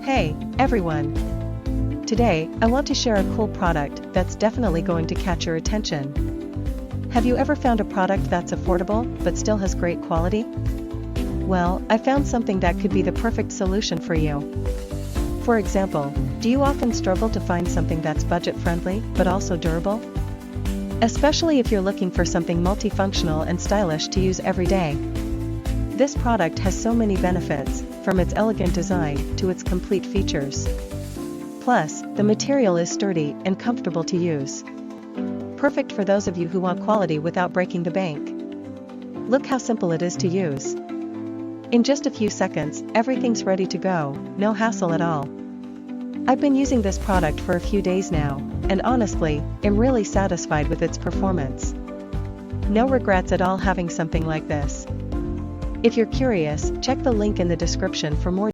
Hey, everyone! Today, I want to share a cool product that's definitely going to catch your attention. Have you ever found a product that's affordable, but still has great quality? Well, I found something that could be the perfect solution for you. For example, do you often struggle to find something that's budget-friendly, but also durable? Especially if you're looking for something multifunctional and stylish to use every day. This product has so many benefits, from its elegant design to its complete features. Plus, the material is sturdy and comfortable to use. Perfect for those of you who want quality without breaking the bank. Look how simple it is to use. In just a few seconds, everything's ready to go, no hassle at all. I've been using this product for a few days now, and honestly, am really satisfied with its performance. No regrets at all having something like this. If you're curious, check the link in the description for more